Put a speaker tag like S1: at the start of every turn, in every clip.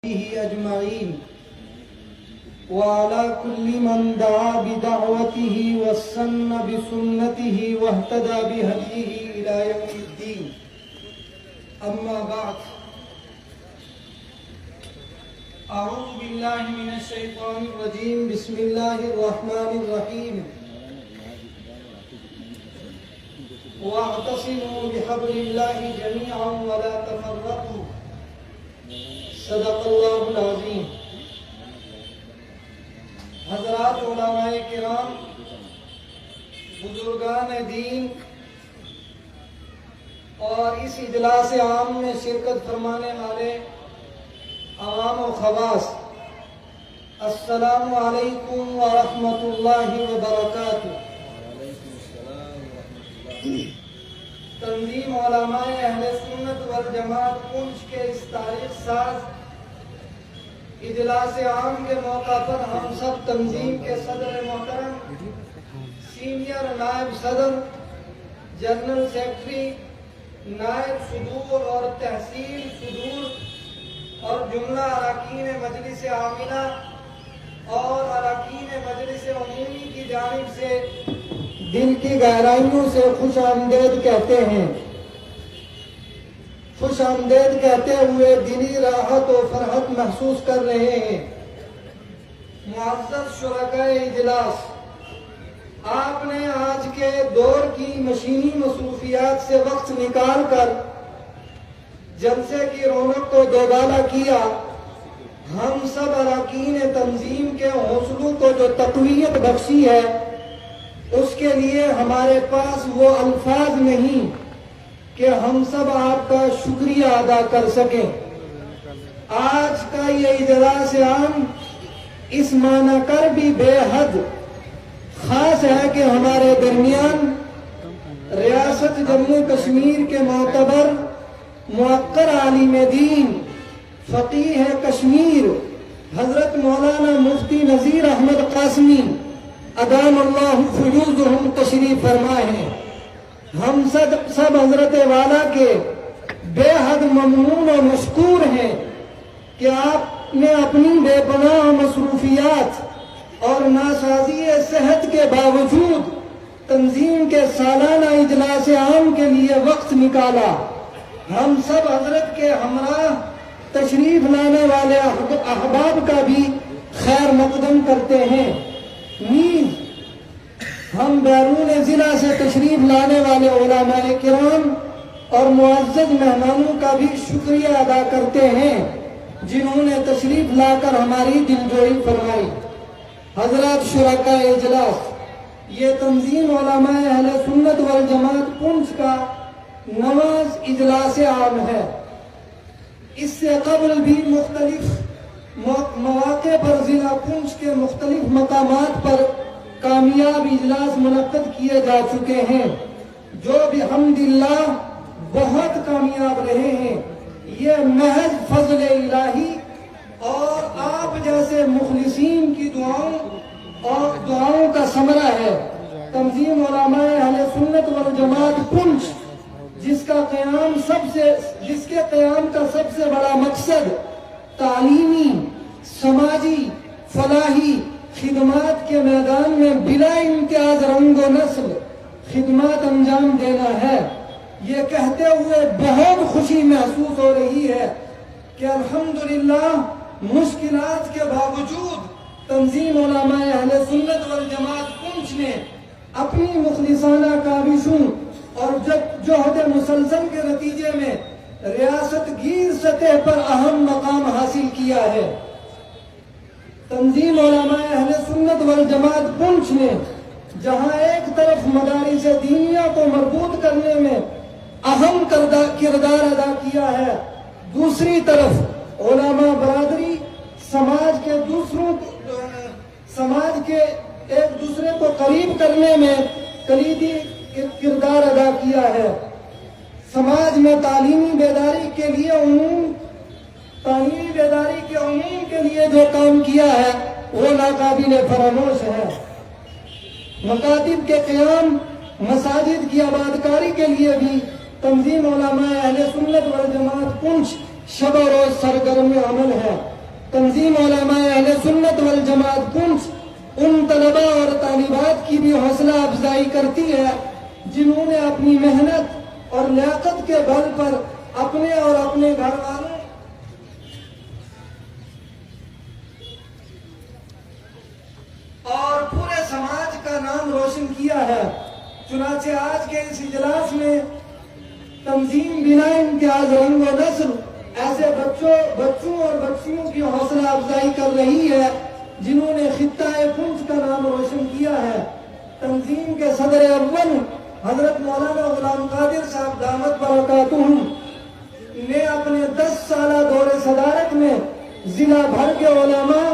S1: أجمعين وعلى كل من دعا بدعوته واستنى بسنته واهتدى بهديه إلى يوم الدين. أما بعد، أعوذ بالله من الشيطان الرجيم. بسم الله الرحمن الرحيم. واعتصموا بحبل الله جميعا ولا تفرقوا. صدق اللہ العظیم. حضرات علماء کرام، بزرگان دین اور اس اجلاس عام میں شرکت فرمانے والے عوام و خواص، السلام علیکم ورحمۃ اللہ وبرکاتہ. تنظیم علماء اہل سنت والجماعت پونچھ کے اس تاریخ ساز اجلاس عام کے موقع پر ہم سب تنظیم کے صدر محترم، سینئر نائب صدر، جنرل سیکرٹری، نائب صدور اور تحصیل صدور اور جملہ اراکین مجلس عاملہ اور اراکین مجلس عمومی کی جانب سے دل کی گہرائیوں سے خوش آمدید کہتے ہیں. خوش آمدید کہتے ہوئے دلی راحت و فرحت محسوس کر رہے ہیں. معزز شرکائے اجلاس، آپ نے آج کے دور کی مشینی مصروفیات سے وقت نکال کر جلسے کی رونق کو دوبالا کیا. ہم سب اراکین تنظیم کے حوصلوں کو جو تقویت بخشی ہے، اس کے لیے ہمارے پاس وہ الفاظ نہیں کہ ہم سب آپ کا شکریہ ادا کر سکیں. آج کا یہ اجلاس عام اس معنی کر بھی بے حد خاص ہے کہ ہمارے درمیان ریاست جموں کشمیر کے معتبر موقر عالم دین، فقیہ کشمیر حضرت مولانا مفتی نذیر احمد قاسمی ادام اللہ فیوزہم تشریف فرما ہیں. ہم سب حضرت والا کے بے حد ممنون و مشکور ہیں کہ آپ نے اپنی بے پناہ مصروفیات اور ناسازی صحت کے باوجود تنظیم کے سالانہ اجلاس عام کے لیے وقت نکالا. ہم سب حضرت کے ہمراہ تشریف لانے والے احباب کا بھی خیر مقدم کرتے ہیں. نیز ہم بیرون ضلع سے تشریف لانے والے علماء کرام اور معزز مہمانوں کا بھی شکریہ ادا کرتے ہیں جنہوں نے تشریف لا کر ہماری دلجوئی فرمائی. حضرات شرکائے اجلاس، یہ تنظیم علماء اہل سنت والجماعت پونچھ کا نواز اجلاس عام ہے. اس سے قبل بھی مختلف مواقع پر ضلع پونچھ کے مختلف مقامات پر کامیاب اجلاس منعقد کیے جا چکے ہیں جو بحمداللہ بہت کامیاب رہے ہیں. یہ محض فضل الہی اور آپ جیسے مخلصین کی دعاؤں کا ثمرہ ہے. تنظیم علماء اہل سنت والجماعت پونچھ جس کے قیام کا سب سے بڑا مقصد تعلیمی، سماجی، فلاحی خدمات کے میدان میں بلا امتیاز رنگ و نسل خدمات انجام دینا ہے. یہ کہتے ہوئے بہت خوشی محسوس ہو رہی ہے کہ الحمدللہ مشکلات کے باوجود تنظیم علماء اہل سنت والجماعت پونچھ نے اپنی مخلصانہ کاوشوں اور جہد مسلسل کے نتیجے میں ریاست گیر سطح پر اہم مقام حاصل کیا ہے. تنظیم علماء اہل سنت والجماعت پونچھ نے جہاں ایک طرف مدارس دینیہ کو مربوط کرنے میں اہم کردار ادا کیا ہے، دوسری طرف علماء برادری سماج کے ایک دوسرے کو قریب کرنے میں کلیدی کردار ادا کیا ہے. سماج میں تعلیمی بیداری کے عموم کے لیے جو کام کیا ہے وہ ناقابل فراموش ہے. مکاتب کے قیام، مساجد کی آبادکاری کے لیے بھی تنظیم علماء اہل سنت والجماعت پونچھ شب و روز سرگرم عمل ہے. تنظیم علماء اہل سنت والجماعت پنچ ان طلباء اور طالبات کی بھی حوصلہ افزائی کرتی ہے جنہوں نے اپنی محنت اور لیاقت کے بل پر اپنے اور اپنے گھر والوں اور پورے سماج کا نام روشن کیا ہے۔ چنانچہ آج کے اس اجلاس میں تنظیم بنا امتیاز رنگ و نسل ایسے بچوں اور بچیوں کی حوصلہ افزائی کر رہی ہے جنہوں نے خطہ پنچ کا نام روشن کیا ہے۔ تنظیم کے صدر اول حضرت مولانا غلام قادر صاحب دامت برکاتہم نے اپنے 10 سالہ دور صدارت میں ضلع بھر کے علماء،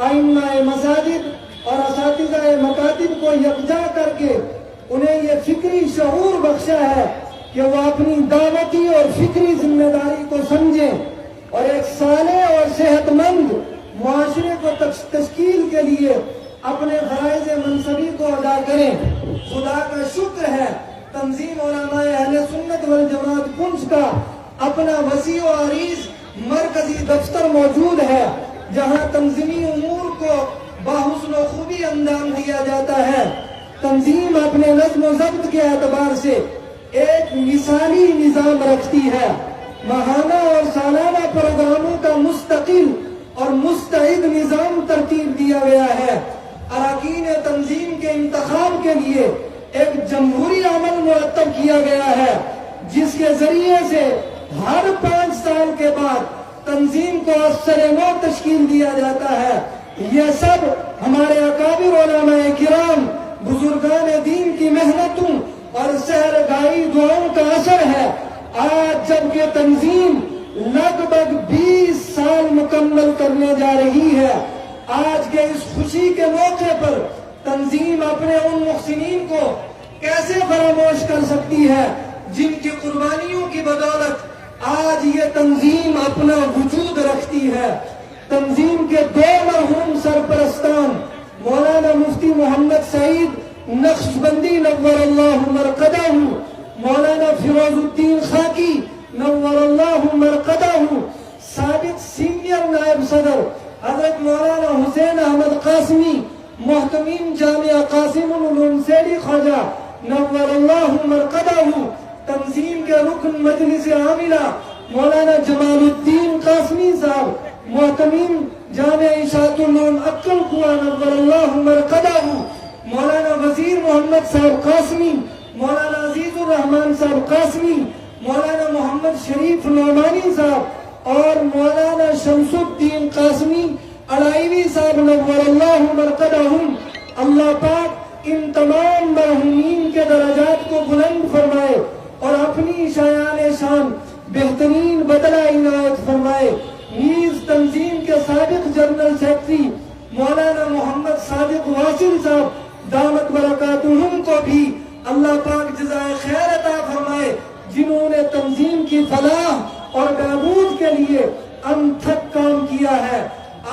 S1: ائمہ مساجد اور اساتذہ مکاتب کو یکجا کر کے انہیں یہ فکری شعور بخشا ہے کہ وہ اپنی دعوتی اور فکری ذمہ داری کو سمجھیں اور ایک صالح اور صحت مند معاشرے کو تشکیل کے لیے اپنے فرائض منصبی کو ادا کریں۔ خدا کا شکر ہے تنظیم علماء اہل سنت والجماعت پنچ کا اپنا وسیع و عریض مرکزی دفتر موجود ہے جہاں تنظیمی امور کو بحسن و خوبی انجام دیا جاتا ہے۔ تنظیم اپنے نظم و ضبط کے اعتبار سے ایک مثالی نظام رکھتی ہے۔ ماہانہ اور سالانہ پروگراموں کا مستقل اور مستعد نظام ترتیب دیا گیا ہے۔ اراکین تنظیم کے انتخاب کے لیے ایک جمہوری عمل مرتب کیا گیا ہے جس کے ذریعے سے ہر 5 سال کے بعد تنظیم کو افسر نو تشکیل دیا جاتا ہے۔ یہ سب ہمارے اکابر علماء کرام، بزرگان دین کی محنتوں اور سحرگاہی دعاؤں کا اثر ہے۔ آج جبکہ تنظیم لگ بھگ 20 سال مکمل کرنے جا رہی ہے، آج کے اس خوشی کے موقع پر تنظیم اپنے ان محسنین کو کیسے فراموش کر سکتی ہے جن کی قربانیوں کی بدولت آج یہ تنظیم اپنا وجود رکھتی ہے۔ تنظیم کے 2 مرحوم سرپرستان مولانا مفتی محمد سعید نقشبندی نور اللہ مرقدہ، مولانا فیروز الدین خاکی نور اللہ مرقدہ، سابق سینئر نائب صدر حضرت مولانا حسین احمد قاسمی، محتمیم جامعہ قاسم العلوم سیدی خواجہ نور اللہ مرقدہ، تنظیم کے رکن مجلس عاملہ مولانا جمال الدین قاسمی صاحب، محتمیم جامعہ اشاعت العلوم اکل قوا نور اللہ مرقدہ، مولانا وزیر محمد صاحب قاسمی، مولانا عزیز الرحمن صاحب قاسمی، مولانا محمد شریف نعمانی صاحب اور مولانا شمس الدین قاسمی اڑائیوی صاحب نور اللہ مرقدہم۔ اللہ پاک ان تمام مرحومین کے درجات کو بلند فرمائے اور اپنی شایان شان بہترین بدلہ عنایت فرمائے۔ نیز تنظیم کے سابق جنرل سیکرٹری مولانا محمد صادق واصل صاحب دامت برکاتہم کو بھی اللہ پاک جزائے خیر عطا فرمائے، جنہوں نے تنظیم کی فلاح اور بہبود کے لیے انتھک کام کیا ہے۔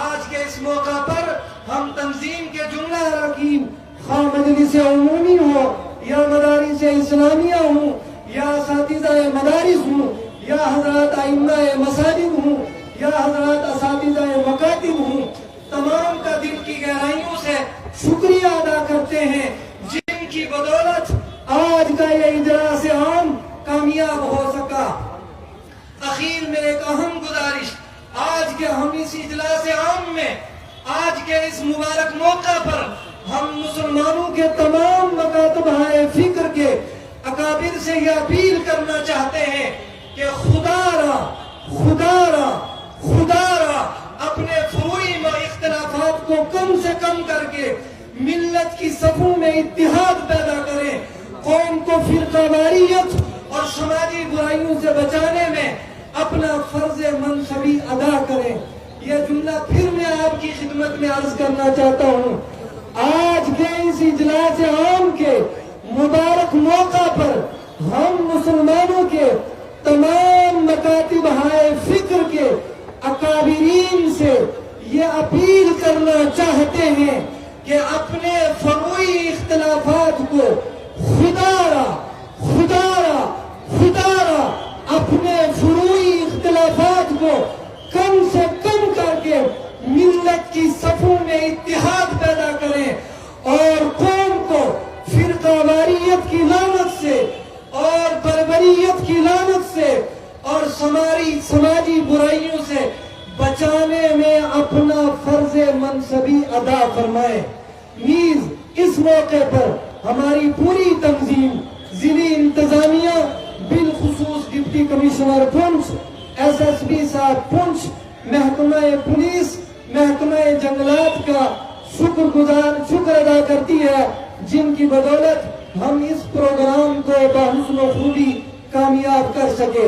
S1: آج کے اس موقع پر ہم تنظیم کے جملہ اراکین، خواہ مجلس عمومی ہو یا مدارس اسلامیہ ہوں یا اساتذہ مدارس ہوں یا حضرات ائمہ مساجد ہوں یا حضرات اساتذہ مکاتب ہوں، تمام کا دل کی گہرائیوں سے شکریہ ادا کرتے ہیں جن کی بدولت آج کا یہ اجلاس عام کامیاب ہو سکا۔ اخیر میں ایک اہم گزارش، آج کے ہم اس اجلاس عام میں آج کے اس مبارک موقع پر ہم مسلمانوں کے تمام مکاتب فکر کے اکابر سے یہ اپیل کرنا چاہتے ہیں کہ خدا را اپنے فروعی اختلافات کو کم سے کم کر کے ملت کی صفوں میں اتحاد پیدا کریں، قوم کو فرقہ واریت اور سماجی برائیوں سے بچانے میں اپنا فرض منصبی ادا کریں۔ یہ جملہ پھر میں آپ کی خدمت میں عرض کرنا چاہتا ہوں۔ آج کے اس اجلاس عام کے مبارک موقع پر ہم مسلمانوں کے تمام مکاتب فکر کے اکابرین سے یہ اپیل کرنا چاہتے ہیں کہ اپنے فروعی اختلافات کو خدا را اپنے فروعی اختلافات کو کم سے کم کر کے بچانے میں اپنا فرض منصبی ادا فرمائے۔ نیز اس موقع پر ہماری پوری تنظیم، ضلعی انتظامیہ، بالخصوص ڈپٹی کمشنر پونچھ، ایس ایس پی صاحب پونچھ، محکمہ پولیس، محکمہ جنگلات کا شکر ادا کرتی ہے، جن کی بدولت ہم اس پروگرام کو بحسن و خوبی کامیاب کر سکے۔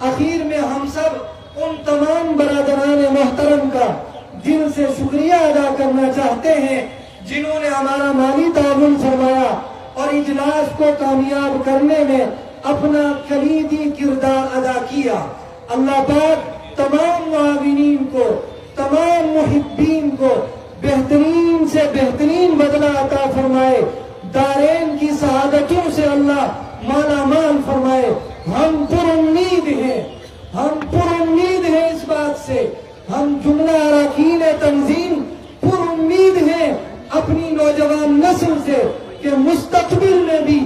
S1: آخر میں ہم سب ان تمام برادران محترم کا دل سے شکریہ ادا کرنا چاہتے ہیں جنہوں نے ہمارا مالی تعاون فرمایا اور اجلاس کو کامیاب کرنے میں اپنا کلیدی کردار ادا کیا۔ اللہ پاک تمام معاونین کو، تمام محبین کو بہترین سے بہترین بدلہ عطا فرمائے، دارین کی سعادتوں سے اللہ مالا مال فرمائے۔ ہم پر امید ہیں، ہم پر امید ہیں اس بات سے، ہم جملہ اراکین تنظیم پر امید ہیں اپنی نوجوان نسل سے کہ مستقبل میں بھی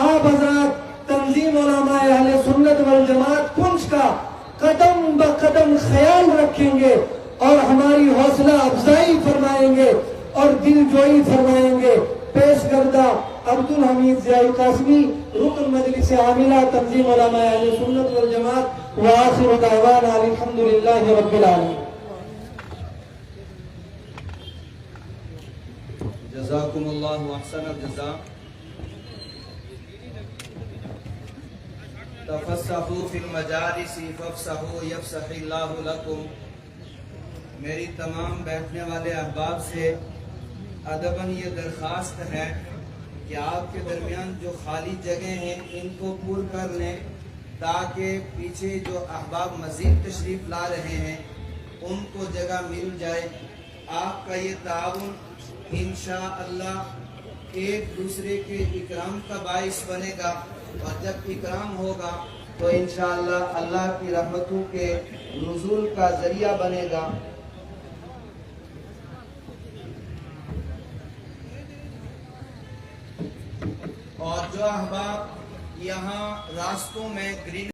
S1: آپ حضرات تنظیم علماء اہل سنت والجماعت پونچھ کا قدم بقدم خیال رکھیں گے اور ہماری حوصلہ افزائی فرمائیں گے اور دل جوئی فرمائیں گے۔ پیش کردہ عبدالحمید ضیاء قاسمی، رکن مجلس عاملہ تنظیم علماء اہل سنت والجماعت، وآخر دعوانا الحمدللہ رب العالمین۔
S2: جزاکم اللہ احسن الجزاء۔ تفسحوا فی المجالس فافسحوا یفسح اللہ لکم۔ میری تمام بیٹھنے والے احباب سے ادباً یہ درخواست ہے کہ آپ کے درمیان جو خالی جگہیں ہیں ان کو پر کر لیں تاکہ پیچھے جو احباب مزید تشریف لا رہے ہیں ان کو جگہ مل جائے۔ آپ کا یہ تعاون انشاءاللہ ایک دوسرے کے اکرام کا باعث بنے گا، اور جب اکرام ہوگا تو انشاءاللہ اللہ کی رحمتوں کے نزول کا ذریعہ بنے گا۔ اور جو احباب یہاں راستوں میں گرین